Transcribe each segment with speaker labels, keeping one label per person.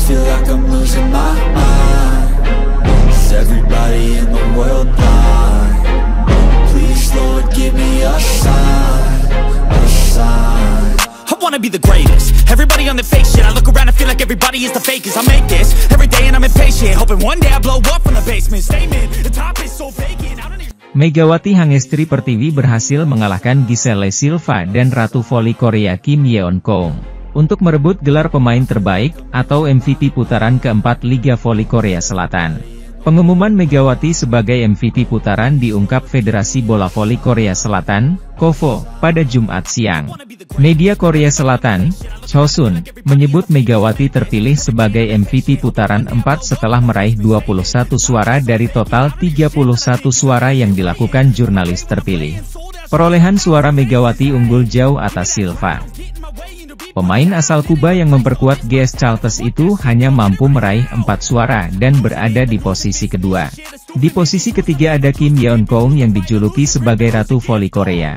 Speaker 1: feel like I'm losing my mind. Is everybody in the world blind? Please, Lord, give me a sign, a sign.
Speaker 2: I wanna be the greatest. Everybody on the fake shit. I look around and feel like everybody is the fakest. I make this every day and I'm impatient, hoping one day I blow up from the basement. Statement, the top is so vacant. I don't even...
Speaker 3: Megawati Hangestri Pertiwi berhasil mengalahkan Giselle Silva dan Ratu Voli Korea Kim Yeon Kong untuk merebut gelar pemain terbaik atau MVP putaran keempat Liga Voli Korea Selatan. Pengumuman Megawati sebagai MVP putaran diungkap Federasi Bola Voli Korea Selatan, KOVO, pada Jumat siang. Media Korea Selatan, Chosun, menyebut Megawati terpilih sebagai MVP putaran 4 setelah meraih 21 suara dari total 31 suara yang dilakukan jurnalis terpilih. Perolehan suara Megawati unggul jauh atas Silva. Pemain asal Kuba yang memperkuat GS Charlton itu hanya mampu meraih 4 suara dan berada di posisi kedua. Di posisi ketiga ada Kim Yeon Kong yang dijuluki sebagai Ratu Voli Korea.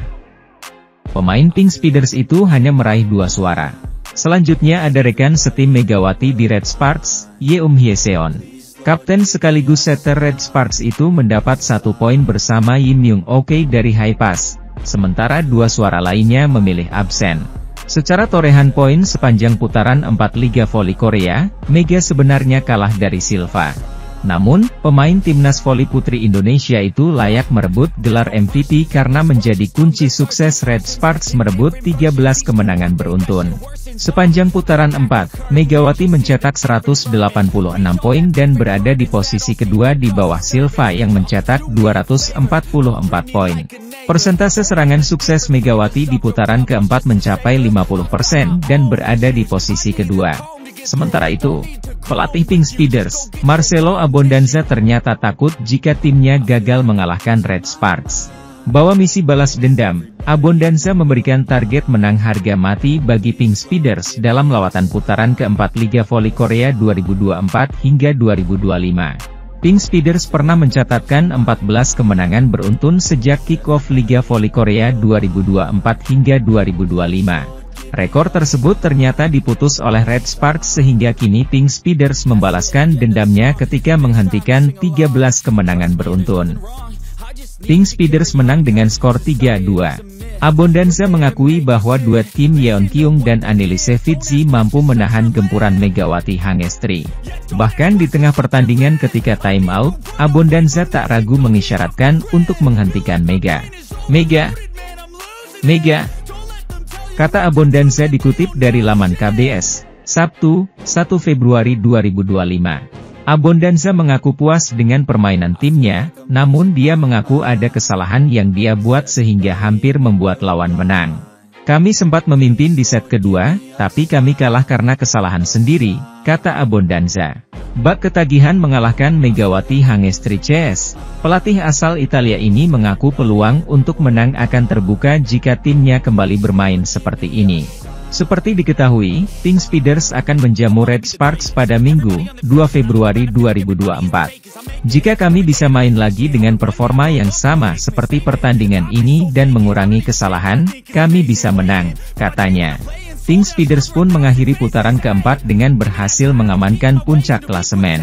Speaker 3: Pemain Pink Speeders itu hanya meraih 2 suara. Selanjutnya ada rekan setim Megawati di Red Sparks, Yeum Hyeseon. Kapten sekaligus setter Red Sparks itu mendapat 1 poin bersama Yin Myung Ok dari High Pass, sementara 2 suara lainnya memilih absen. Secara torehan poin sepanjang putaran 4 Liga Voli Korea, Mega sebenarnya kalah dari Silva. Namun, pemain timnas voli putri Indonesia itu layak merebut gelar MVP karena menjadi kunci sukses Red Sparks merebut 13 kemenangan beruntun. Sepanjang putaran 4, Megawati mencetak 186 poin dan berada di posisi kedua di bawah Silva yang mencetak 244 poin. Persentase serangan sukses Megawati di putaran keempat mencapai 50% dan berada di posisi kedua. Sementara itu, pelatih Pink Speeders, Marcelo Abondanza ternyata takut jika timnya gagal mengalahkan Red Sparks. Bawa misi balas dendam, Abondanza memberikan target menang harga mati bagi Pink Speeders dalam lawatan putaran keempat Liga Voli Korea 2024 hingga 2025. Pink Speeders pernah mencatatkan 14 kemenangan beruntun sejak kick-off Liga Voli Korea 2024 hingga 2025. Rekor tersebut ternyata diputus oleh Red Sparks sehingga kini Pink Speeders membalaskan dendamnya ketika menghentikan 13 kemenangan beruntun. Pink Speeders menang dengan skor 3-2. Abondanza mengakui bahwa duet Kim Yeon Kyung dan Annelise Fitzi mampu menahan gempuran Megawati Hangestri. Bahkan di tengah pertandingan ketika time out, Abondanza tak ragu mengisyaratkan untuk menghentikan Mega. Mega, kata Abondanza dikutip dari laman KBS, Sabtu, 1 Februari 2025. Abondanza mengaku puas dengan permainan timnya, namun dia mengaku ada kesalahan yang dia buat sehingga hampir membuat lawan menang. Kami sempat memimpin di set kedua, tapi kami kalah karena kesalahan sendiri, kata Abondanza. Bak ketagihan mengalahkan Megawati Hangestri CS, pelatih asal Italia ini mengaku peluang untuk menang akan terbuka jika timnya kembali bermain seperti ini. Seperti diketahui, Pink Speeders akan menjamu Red Sparks pada Minggu, 2 Februari 2024. Jika kami bisa main lagi dengan performa yang sama seperti pertandingan ini dan mengurangi kesalahan, kami bisa menang, katanya. Pink Speeders pun mengakhiri putaran keempat dengan berhasil mengamankan puncak klasemen.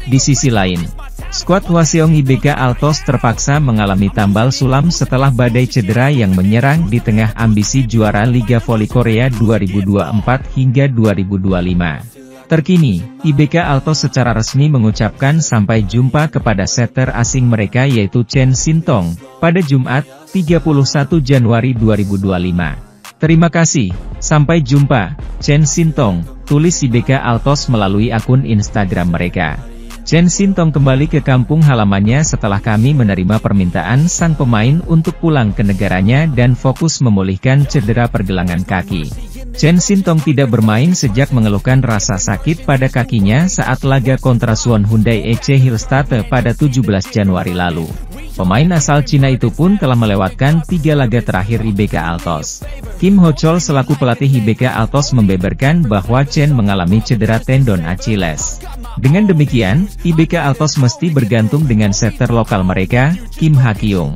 Speaker 3: Di sisi lain, skuad Hwaseong IBK Altos terpaksa mengalami tambal sulam setelah badai cedera yang menyerang di tengah ambisi juara Liga Voli Korea 2024 hingga 2025. Terkini, IBK Altos secara resmi mengucapkan sampai jumpa kepada setter asing mereka yaitu Chen Sintong, pada Jumat, 31 Januari 2025. Terima kasih, sampai jumpa, Chen Sintong, tulis IBK Altos melalui akun Instagram mereka. Chen Sintong kembali ke kampung halamannya setelah kami menerima permintaan sang pemain untuk pulang ke negaranya dan fokus memulihkan cedera pergelangan kaki. Chen Sintong tidak bermain sejak mengeluhkan rasa sakit pada kakinya saat laga kontra Suwon Hyundai EC Hillstatt pada 17 Januari lalu. Pemain asal Cina itu pun telah melewatkan 3 laga terakhir IBK Altos. Kim Ho-chol selaku pelatih IBK Altos membeberkan bahwa Chen mengalami cedera tendon Achilles. Dengan demikian, IBK Altos mesti bergantung dengan setter lokal mereka, Kim Ha-kyung.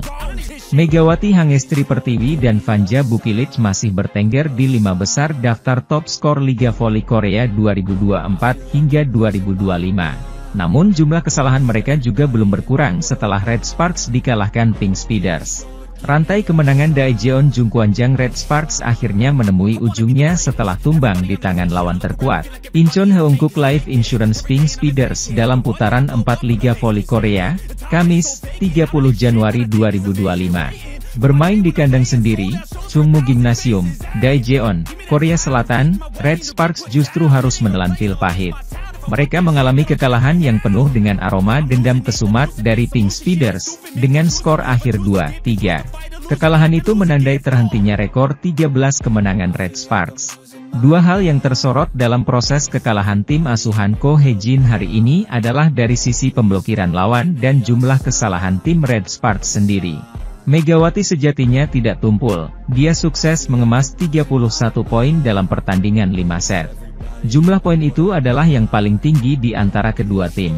Speaker 3: Megawati Hangestri Pertiwi dan Vanja Bukilic masih bertengger di 5 besar daftar top skor Liga Voli Korea 2024 hingga 2025. Namun jumlah kesalahan mereka juga belum berkurang setelah Red Sparks dikalahkan Pink Speeders. Rantai kemenangan Daejeon Jungkwanjang Red Sparks akhirnya menemui ujungnya setelah tumbang di tangan lawan terkuat, Incheon Heungkuk Life Insurance Pink Speeders dalam putaran 4 Liga Voli Korea, Kamis, 30 Januari 2025. Bermain di kandang sendiri, Chungmu Gymnasium, Daejeon, Korea Selatan, Red Sparks justru harus menelan pil pahit. Mereka mengalami kekalahan yang penuh dengan aroma dendam kesumat dari Pink Speeders, dengan skor akhir 2-3. Kekalahan itu menandai terhentinya rekor 13 kemenangan Red Sparks. Dua hal yang tersorot dalam proses kekalahan tim asuhan Ko Hye-jin hari ini adalah dari sisi pemblokiran lawan dan jumlah kesalahan tim Red Sparks sendiri. Megawati sejatinya tidak tumpul, dia sukses mengemas 31 poin dalam pertandingan 5 set. Jumlah poin itu adalah yang paling tinggi di antara kedua tim.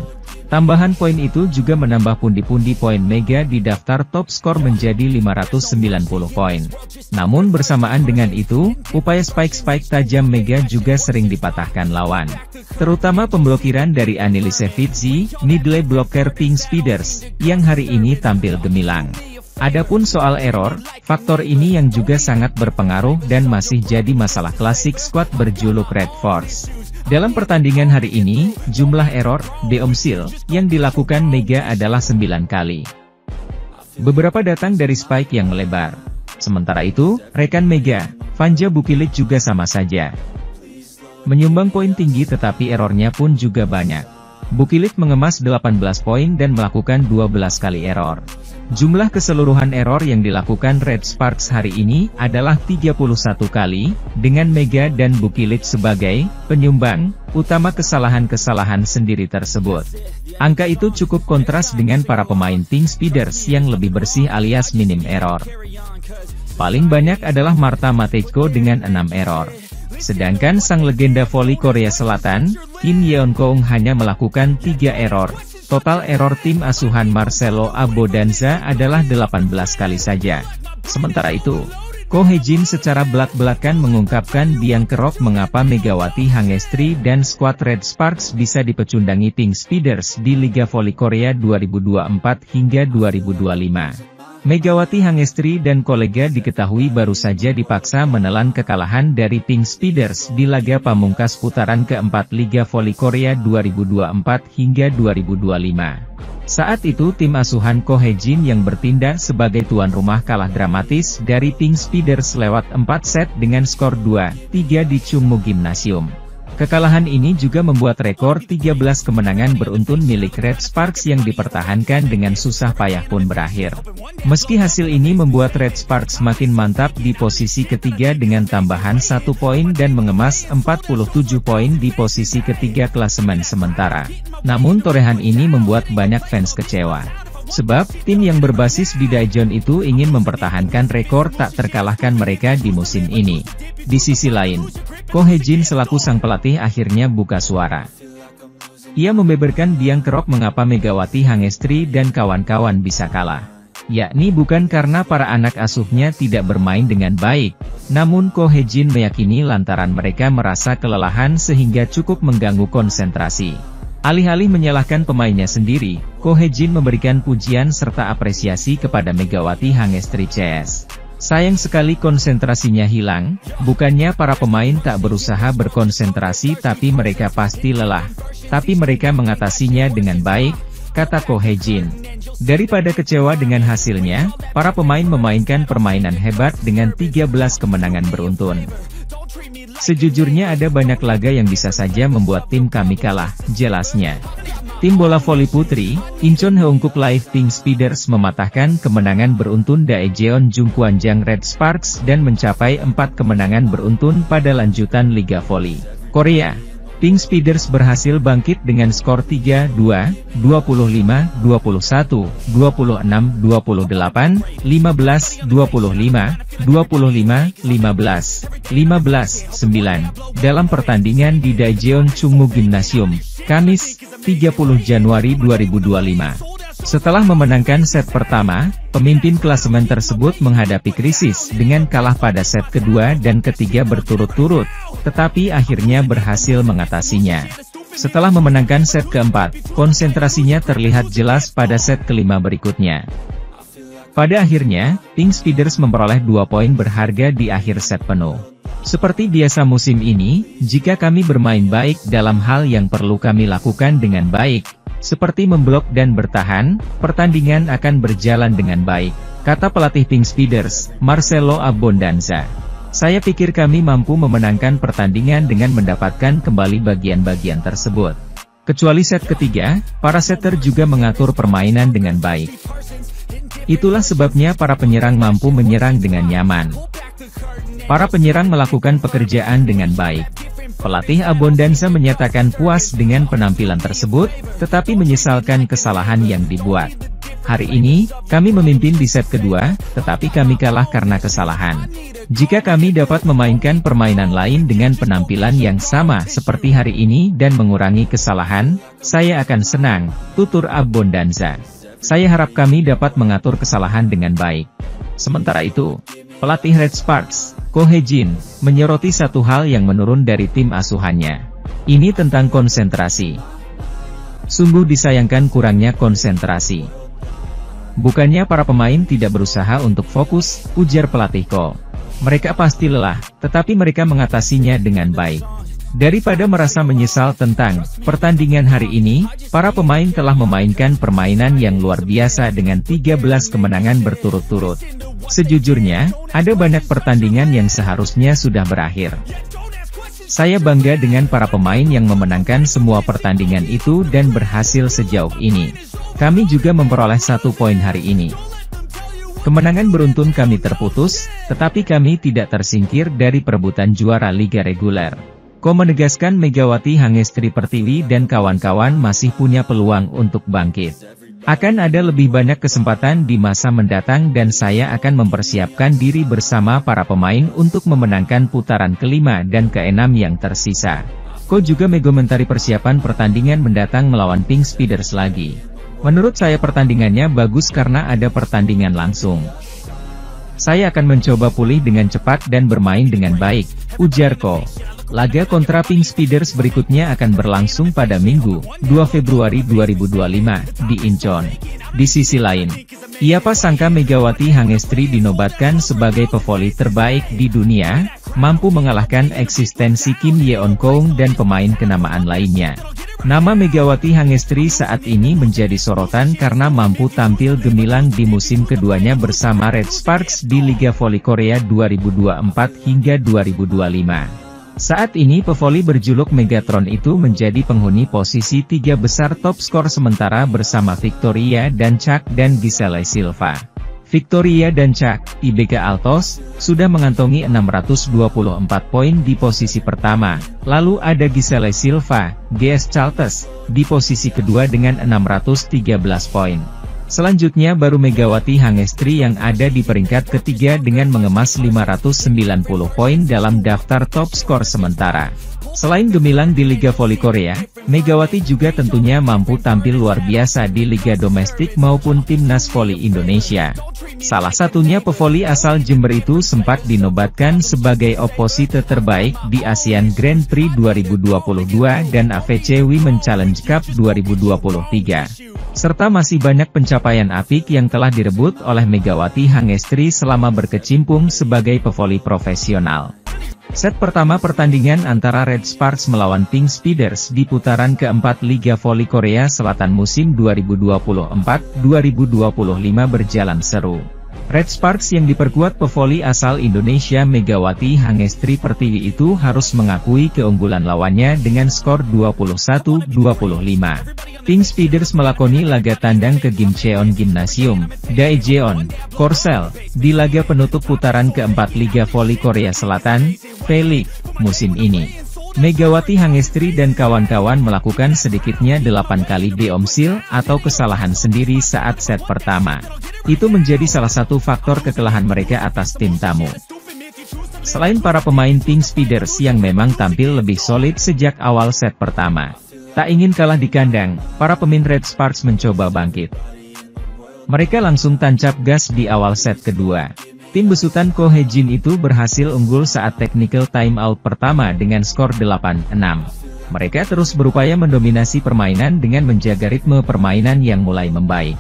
Speaker 3: Tambahan poin itu juga menambah pundi-pundi poin Mega di daftar top skor menjadi 590 poin. Namun bersamaan dengan itu, upaya spike-spike tajam Mega juga sering dipatahkan lawan. Terutama pemblokiran dari Annelise Fitzy, middle blocker Pink Speeders, yang hari ini tampil gemilang. Adapun soal error, faktor ini yang juga sangat berpengaruh dan masih jadi masalah klasik skuad berjuluk Red Force. Dalam pertandingan hari ini, jumlah error, deomsil, yang dilakukan Mega adalah 9 kali. Beberapa datang dari spike yang melebar. Sementara itu, rekan Mega, Vanja Bukilic juga sama saja. Menyumbang poin tinggi tetapi errornya pun juga banyak. Bukilic mengemas 18 poin dan melakukan 12 kali error. Jumlah keseluruhan error yang dilakukan Red Sparks hari ini adalah 31 kali, dengan Mega dan Bukilic sebagai penyumbang utama kesalahan-kesalahan sendiri tersebut. Angka itu cukup kontras dengan para pemain Pink Speeders yang lebih bersih alias minim error. Paling banyak adalah Marta Matejko dengan 6 error. Sedangkan sang legenda voli Korea Selatan, Kim Yeon-kong hanya melakukan 3 error. Total error tim asuhan Marcelo Abodanza adalah 18 kali saja. Sementara itu, Ko Hye-jin secara belak-belakan mengungkapkan biang kerok mengapa Megawati Hangestri dan skuad Red Sparks bisa dipecundangi Pink Speeders di Liga Voli Korea 2024 hingga 2025. Megawati Hangestri dan kolega diketahui baru saja dipaksa menelan kekalahan dari Pink Speeders di laga pamungkas putaran keempat Liga Voli Korea 2024 hingga 2025. Saat itu tim asuhan Ko Hye-jin yang bertindak sebagai tuan rumah kalah dramatis dari Pink Speeders lewat 4 set dengan skor 2-3 di Chungmu Gymnasium. Kekalahan ini juga membuat rekor 13 kemenangan beruntun milik Red Sparks yang dipertahankan dengan susah payah pun berakhir. Meski hasil ini membuat Red Sparks makin mantap di posisi ketiga dengan tambahan 1 poin dan mengemas 47 poin di posisi ketiga klasemen sementara. Namun torehan ini membuat banyak fans kecewa. Sebab, tim yang berbasis di Daejeon itu ingin mempertahankan rekor tak terkalahkan mereka di musim ini. Di sisi lain, Ko Hye-jin selaku sang pelatih akhirnya buka suara. Ia membeberkan biang kerok mengapa Megawati Hangestri dan kawan-kawan bisa kalah. Yakni bukan karena para anak asuhnya tidak bermain dengan baik, namun Ko Hye-jin meyakini lantaran mereka merasa kelelahan sehingga cukup mengganggu konsentrasi. Alih-alih menyalahkan pemainnya sendiri, Ko Hye-jin memberikan pujian serta apresiasi kepada Megawati Hangestri CS. Sayang sekali konsentrasinya hilang, bukannya para pemain tak berusaha berkonsentrasi tapi mereka pasti lelah. Tapi mereka mengatasinya dengan baik, kata Ko Hye-jin. Daripada kecewa dengan hasilnya, para pemain memainkan permainan hebat dengan 13 kemenangan beruntun. Sejujurnya ada banyak laga yang bisa saja membuat tim kami kalah, jelasnya. Tim bola voli putri, Incheon Heungkuk Life Pink Speeders mematahkan kemenangan beruntun Daejeon Jungkwanjang Red Sparks dan mencapai 4 kemenangan beruntun pada lanjutan Liga Voli Korea. Pink Speeders berhasil bangkit dengan skor 3-2, 25-21, 26-28, 15-25, 25-15, 15-9 dalam pertandingan di Daejeon Chungmu Gymnasium, Kamis, 30 Januari 2025. Setelah memenangkan set pertama, pemimpin klasemen tersebut menghadapi krisis dengan kalah pada set kedua dan ketiga berturut-turut, tetapi akhirnya berhasil mengatasinya. Setelah memenangkan set keempat, konsentrasinya terlihat jelas pada set kelima berikutnya. Pada akhirnya, Pink Speeders memperoleh 2 poin berharga di akhir set penuh. Seperti biasa musim ini, jika kami bermain baik dalam hal yang perlu kami lakukan dengan baik, seperti memblok dan bertahan, pertandingan akan berjalan dengan baik, kata pelatih Pink Speeders, Marcelo Abondanza. Saya pikir kami mampu memenangkan pertandingan dengan mendapatkan kembali bagian-bagian tersebut. Kecuali set ketiga, para setter juga mengatur permainan dengan baik. Itulah sebabnya para penyerang mampu menyerang dengan nyaman. Para penyerang melakukan pekerjaan dengan baik. Pelatih Abondanza menyatakan puas dengan penampilan tersebut, tetapi menyesalkan kesalahan yang dibuat. Hari ini, kami memimpin di set kedua, tetapi kami kalah karena kesalahan. Jika kami dapat memainkan permainan lain dengan penampilan yang sama seperti hari ini dan mengurangi kesalahan, saya akan senang, tutur Abondanza. Saya harap kami dapat mengatur kesalahan dengan baik. Sementara itu, pelatih Red Sparks, Ko Hye-jin, menyoroti satu hal yang menurun dari tim asuhannya. Ini tentang konsentrasi. Sungguh disayangkan kurangnya konsentrasi. Bukannya para pemain tidak berusaha untuk fokus, ujar pelatih Ko. Mereka pasti lelah, tetapi mereka mengatasinya dengan baik. Daripada merasa menyesal tentang pertandingan hari ini, para pemain telah memainkan permainan yang luar biasa dengan 13 kemenangan berturut-turut. Sejujurnya, ada banyak pertandingan yang seharusnya sudah berakhir. Saya bangga dengan para pemain yang memenangkan semua pertandingan itu dan berhasil sejauh ini. Kami juga memperoleh 1 poin hari ini. Kemenangan beruntun kami terputus, tetapi kami tidak tersingkir dari perebutan juara Liga Reguler. Ko menegaskan Megawati Hangestri Pertiwi dan kawan-kawan masih punya peluang untuk bangkit. Akan ada lebih banyak kesempatan di masa mendatang dan saya akan mempersiapkan diri bersama para pemain untuk memenangkan putaran kelima dan keenam yang tersisa. Ko juga mengomentari persiapan pertandingan mendatang melawan Pink Speeders lagi. Menurut saya pertandingannya bagus karena ada pertandingan langsung. Saya akan mencoba pulih dengan cepat dan bermain dengan baik, ujar Ko. Laga kontra Pink Speeders berikutnya akan berlangsung pada Minggu, 2 Februari 2025, di Incheon. Di sisi lain, siapa sangka Megawati Hangestri dinobatkan sebagai pevoli terbaik di dunia, mampu mengalahkan eksistensi Kim Yeon-kong dan pemain kenamaan lainnya. Nama Megawati Hangestri saat ini menjadi sorotan karena mampu tampil gemilang di musim keduanya bersama Red Sparks di Liga Voli Korea 2024 hingga 2025. Saat ini pevoli berjuluk Megatron itu menjadi penghuni posisi 3 besar top skor sementara bersama Victoria dan Chuck dan Giselle Silva. Victoria dan Chuck, IBK Altos, sudah mengantongi 624 poin di posisi pertama, lalu ada Giselle Silva, GS Chaltes, di posisi kedua dengan 613 poin. Selanjutnya baru Megawati Hangestri yang ada di peringkat ketiga dengan mengemas 590 poin dalam daftar top skor sementara. Selain gemilang di Liga Voli Korea, Megawati juga tentunya mampu tampil luar biasa di Liga Domestik maupun Timnas Voli Indonesia. Salah satunya pevoli asal Jember itu sempat dinobatkan sebagai oposite terbaik di ASEAN Grand Prix 2022 dan AVC Women Challenge Cup 2023. Serta masih banyak pencapaian apik yang telah direbut oleh Megawati Hangestri selama berkecimpung sebagai pevoli profesional. Set pertama pertandingan antara Red Sparks melawan Pink Speeders di putaran keempat Liga Voli Korea Selatan musim 2024-2025 berjalan seru. Red Sparks yang diperkuat pevoli asal Indonesia Megawati Hangestri Pertiwi itu harus mengakui keunggulan lawannya dengan skor 21-25. Pink Speeders melakoni laga tandang ke Gimcheon Gymnasium, Daejeon, Korsel, di laga penutup putaran keempat Liga Voli Korea Selatan, V-League, musim ini. Megawati Hangestri dan kawan-kawan melakukan sedikitnya 8 kali beomsil atau kesalahan sendiri saat set pertama. Itu menjadi salah satu faktor kekalahan mereka atas tim tamu. Selain para pemain Pink Speeders yang memang tampil lebih solid sejak awal set pertama, tak ingin kalah di kandang, para pemain Red Sparks mencoba bangkit. Mereka langsung tancap gas di awal set kedua. Tim besutan Ko Hye-jin itu berhasil unggul saat technical timeout pertama dengan skor 8-6. Mereka terus berupaya mendominasi permainan dengan menjaga ritme permainan yang mulai membaik.